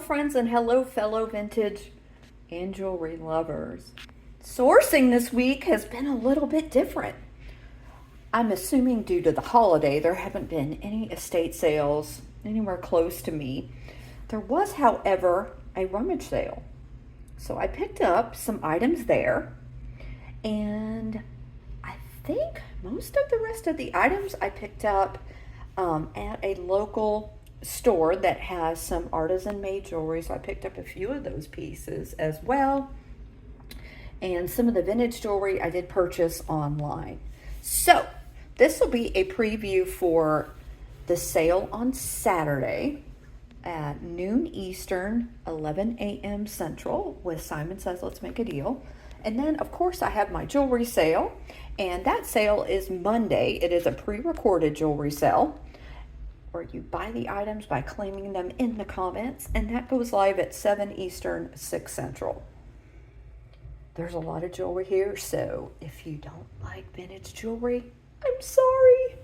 friends, and hello fellow vintage and jewelry lovers. Sourcing this week has been a little bit different. I'm assuming due to the holiday there haven't been any estate sales anywhere close to me. There was, however, a rummage sale. So I picked up some items there, and I think most of the rest of the items I picked up at a local store that has some artisan made jewelry. So I picked up a few of those pieces as well. And some of the vintage jewelry I did purchase online. So this will be a preview for the sale on Saturday at noon Eastern, 11 a.m. Central with Simon Says Let's Make a Deal. And then, of course, I have my jewelry sale, and that sale is Monday. It is a pre-recorded jewelry sale where you buy the items by claiming them in the comments, and that goes live at 7 Eastern, 6 Central. There's a lot of jewelry here, so if you don't like vintage jewelry, I'm sorry.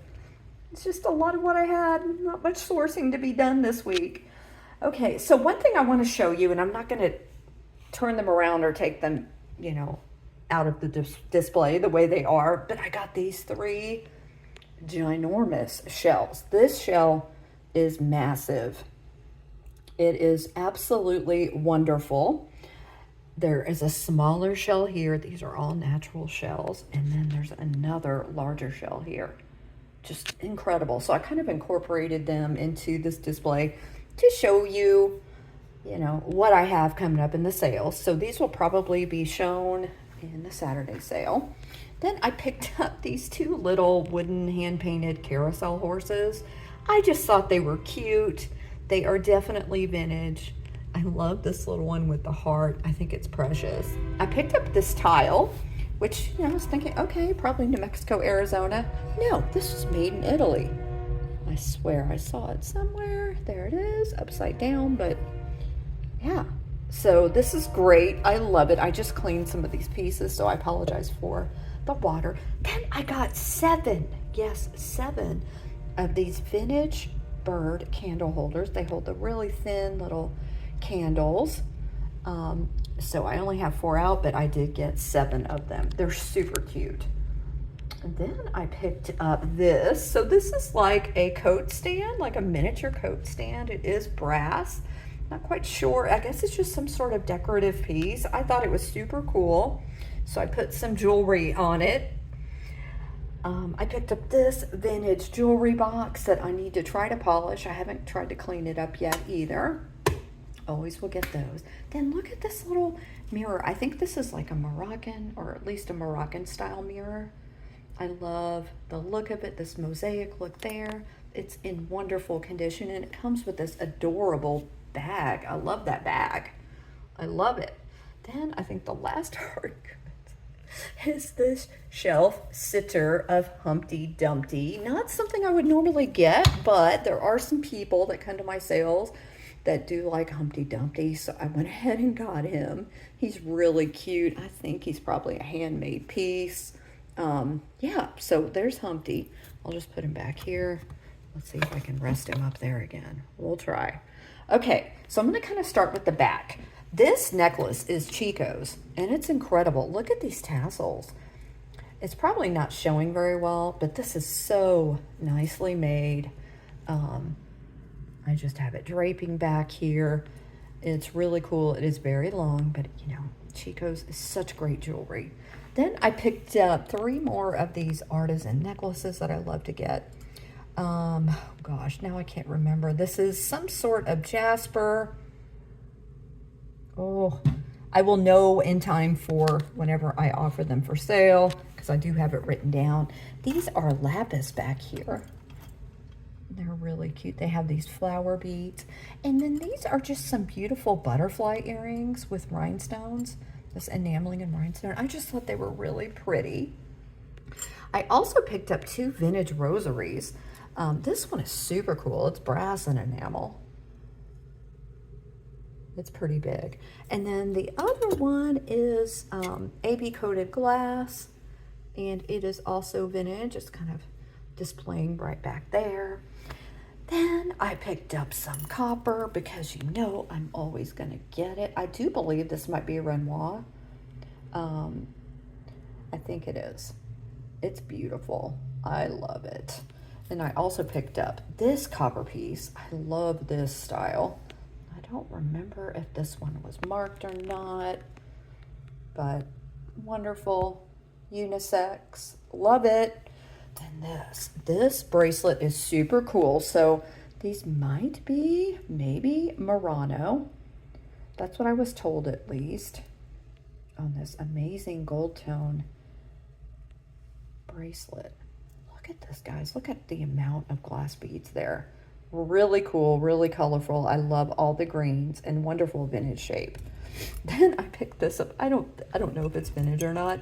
It's just a lot of what I had. Not much sourcing to be done this week. Okay, so one thing I want to show you, and I'm not going to turn them around or take them, out of the display the way they are, but I got these three ginormous shells. This shell is massive. It is absolutely wonderful. There is a smaller shell here. These are all natural shells. And then there's another larger shell here. Just incredible. So I kind of incorporated them into this display to show you, what I have coming up in the sales. So these will probably be shown in the Saturday sale. Then I picked up these two little wooden hand-painted carousel horses. I just thought they were cute. They are definitely vintage. I love this little one with the heart. I think it's precious. I picked up this tile, which, I was thinking, okay, probably New Mexico, Arizona. No, this was made in Italy. I swear I saw it somewhere. There it is, upside down, but yeah. So this is great. I love it. I just cleaned some of these pieces, so I apologize for the water. Then I got 7 of these vintage bird candle holders. They hold the really thin little candles. So I only have 4 out, but I did get 7 of them. They're super cute. And then I picked up this. So this is like a coat stand, like a miniature coat stand. It is brass. Not quite sure. I guess it's just some sort of decorative piece. I thought it was super cool. So I put some jewelry on it. I picked up this vintage jewelry box that I need to try to polish. I haven't tried to clean it up yet either. Always will get those. Then look at this little mirror. I think this is like a Moroccan, or at least a Moroccan style mirror. I love the look of it, this mosaic look there. It's in wonderful condition, and it comes with this adorable bag. I love that bag. I love it. Then I think the last hard good is this shelf sitter of Humpty Dumpty. Not something I would normally get, but there are some people that come to my sales that do like Humpty Dumpty, so I went ahead and got him. He's really cute. I think he's probably a handmade piece. Yeah, so there's Humpty. I'll just put him back here. Let's see if I can rest him up there again. We'll try. Okay, so I'm going to kind of start with the back. This necklace is Chico's, and it's incredible. Look at these tassels. It's probably not showing very well, but this is so nicely made. I just have it draping back here. It's really cool. It is very long, but Chico's is such great jewelry. Then I picked up 3 more of these artisan necklaces that I love to get. Gosh, now I can't remember. This is some sort of jasper. Oh, I will know in time for whenever I offer them for sale, because I do have it written down. These are lapis back here. They're really cute. They have these flower beads. And then these are just some beautiful butterfly earrings with rhinestones. This enameling and rhinestone. I just thought they were really pretty. I also picked up 2 vintage rosaries. This one is super cool. It's brass and enamel. It's pretty big. And then the other one is AB coated glass, and it is also vintage. It's kind of displaying right back there. Then I picked up some copper because you know I'm always going to get it. I do believe this might be a Renoir. I think it is. It's beautiful. I love it. And I also picked up this copper piece. I love this style. I don't remember if this one was marked or not, but wonderful, unisex, love it. Then this bracelet is super cool. So these might be maybe Murano. That's what I was told, at least, on this amazing gold tone bracelet. Look at this, guys. Look at the amount of glass beads there. Really cool, really colorful. I love all the greens and wonderful vintage shape. Then I picked this up. I don't know if it's vintage or not.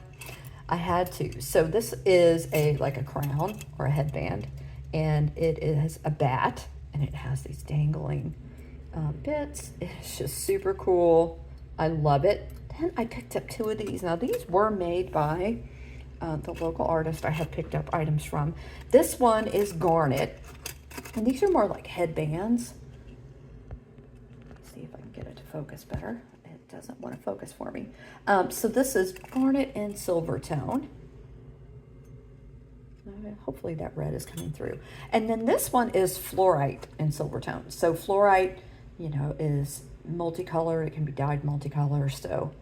I had to. So this is like a crown or a headband, and it is a bat, and it has these dangling bits. It's just super cool. I love it. Then I picked up two of these. Now these were made by the local artist I have picked up items from. This one is garnet, and these are more like headbands. Let's see if I can get it to focus better. Doesn't want to focus for me. So this is garnet and silver tone. Hopefully that red is coming through. And then this one is fluorite and silver tone. So fluorite, you know, is multicolor. It can be dyed multicolor. So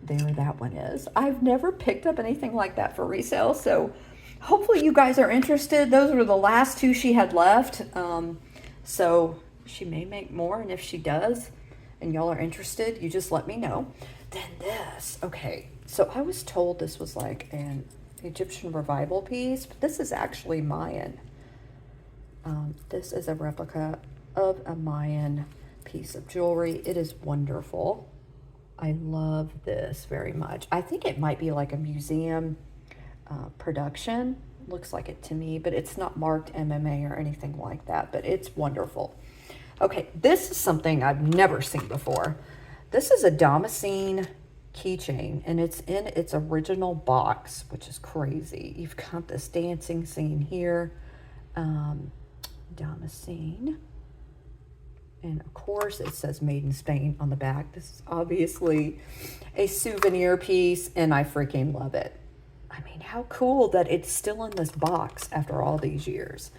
there that one is. I've never picked up anything like that for resale. So hopefully you guys are interested. Those were the last two she had left. So she may make more, and if she does, and y'all are interested, you just let me know. Then this, okay, so I was told this was like an Egyptian revival piece, but this is actually Mayan. This is a replica of a Mayan piece of jewelry. It is wonderful. I love this very much. I think it might be like a museum production. Looks like it to me, but it's not marked MMA or anything like that, but it's wonderful. Okay, this is something I've never seen before. This is a Damascene keychain, and it's in its original box, which is crazy. You've got this dancing scene here. Damascene. And of course, it says made in Spain on the back. This is obviously a souvenir piece, and I freaking love it. I mean, how cool that it's still in this box after all these years.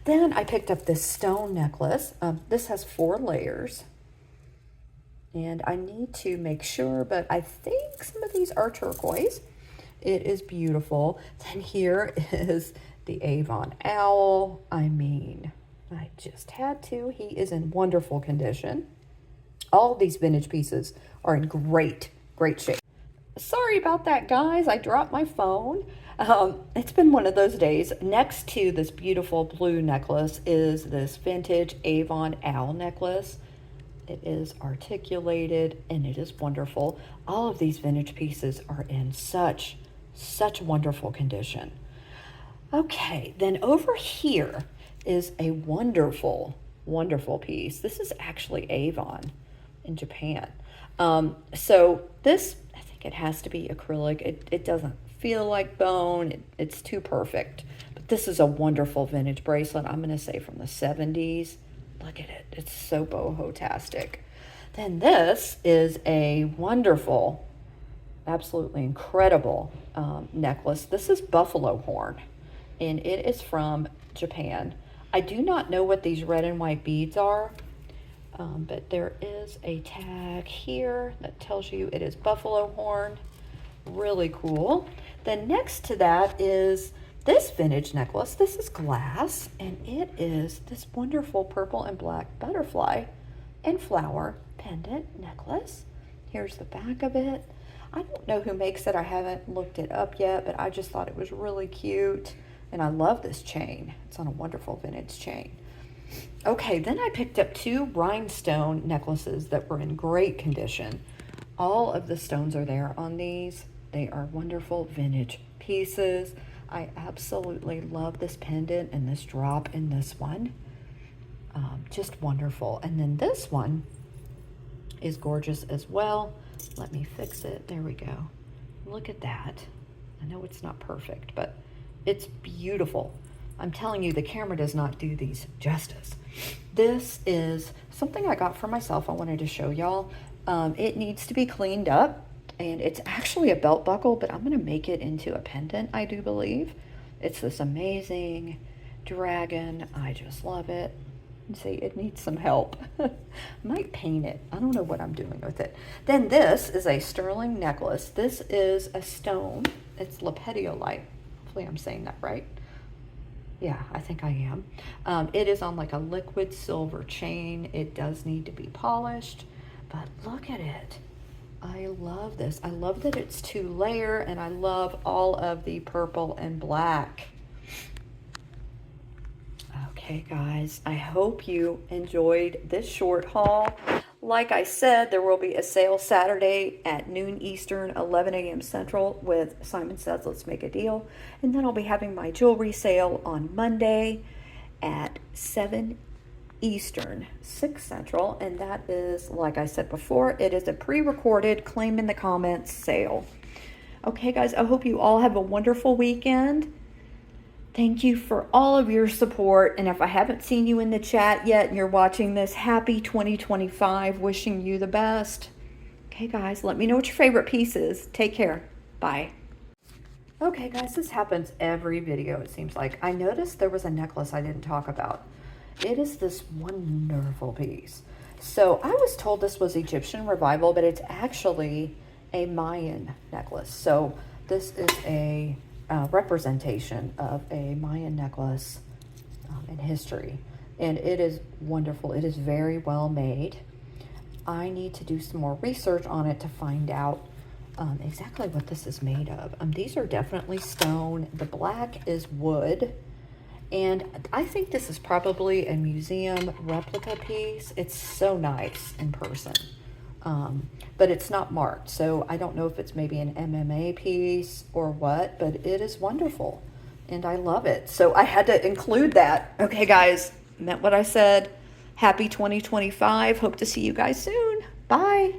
Then I picked up this stone necklace. This has 4 layers, and I need to make sure, but I think some of these are turquoise. It is beautiful. Then here is the Avon owl. I mean, I just had to. He is in wonderful condition. All of these vintage pieces are in great shape. Sorry about that, guys. I dropped my phone. It's been one of those days. Next to this beautiful blue necklace is this vintage Avon owl necklace. It is articulated and it is wonderful. All of these vintage pieces are in such wonderful condition. Okay, then over here is a wonderful piece. This is actually Avon in Japan. So this, I think it has to be acrylic. It doesn't feel like bone. It's too perfect. But this is a wonderful vintage bracelet. I'm going to say from the 70s. Look at it. It's so boho-tastic. Then this is a wonderful, absolutely incredible necklace. This is buffalo horn, and it is from Japan. I do not know what these red and white beads are, but there is a tag here that tells you it is buffalo horn. Really cool. Then next to that is this vintage necklace. This is glass, and it is this wonderful purple and black butterfly and flower pendant necklace. Here's the back of it. I don't know who makes it. I haven't looked it up yet, but I just thought it was really cute. And I love this chain. It's on a wonderful vintage chain. Okay, then I picked up 2 rhinestone necklaces that were in great condition. All of the stones are there on these. They are wonderful vintage pieces. I absolutely love this pendant and this drop in this one. Just wonderful. And then this one is gorgeous as well. Let me fix it. There we go. Look at that. I know it's not perfect, but it's beautiful. I'm telling you, the camera does not do these justice. This is something I got for myself. I wanted to show y'all. It needs to be cleaned up, and it's actually a belt buckle, but I'm going to make it into a pendant, I do believe. It's this amazing dragon. I just love it. See, it needs some help. Might paint it. I don't know what I'm doing with it. Then this is a sterling necklace. This is a stone. It's lapetiolite. Hopefully I'm saying that right. Yeah, I think I am. It is on like a liquid silver chain. It does need to be polished, but look at it. I love this. I love that it's 2-layer, and I love all of the purple and black. Okay, guys, I hope you enjoyed this short haul. Like I said, there will be a sale Saturday at noon Eastern, 11 a.m. Central with Simon Says Let's Make a Deal. And then I'll be having my jewelry sale on Monday at 7 Eastern, 6 Central. And that is, like I said before, it is a pre-recorded claim in the comments sale. Okay, guys, I hope you all have a wonderful weekend. Thank you for all of your support. And if I haven't seen you in the chat yet and you're watching this, happy 2025. Wishing you the best. Okay, guys, let me know what your favorite piece is. Take care. Bye. Okay, guys, this happens every video, it seems like. I noticed there was a necklace I didn't talk about. It is this wonderful piece. So I was told this was Egyptian revival, but it's actually a Mayan necklace. So this is a representation of a Mayan necklace in history, and it is wonderful. It is very well made. I need to do some more research on it to find out exactly what this is made of. These are definitely stone. The black is wood, and I think this is probably a museum replica piece. It's so nice in person. But it's not marked, so I don't know if it's maybe an MMA piece or what, but it is wonderful, and I love it. So I had to include that. Okay, guys, meant what I said. Happy 2025. Hope to see you guys soon. Bye.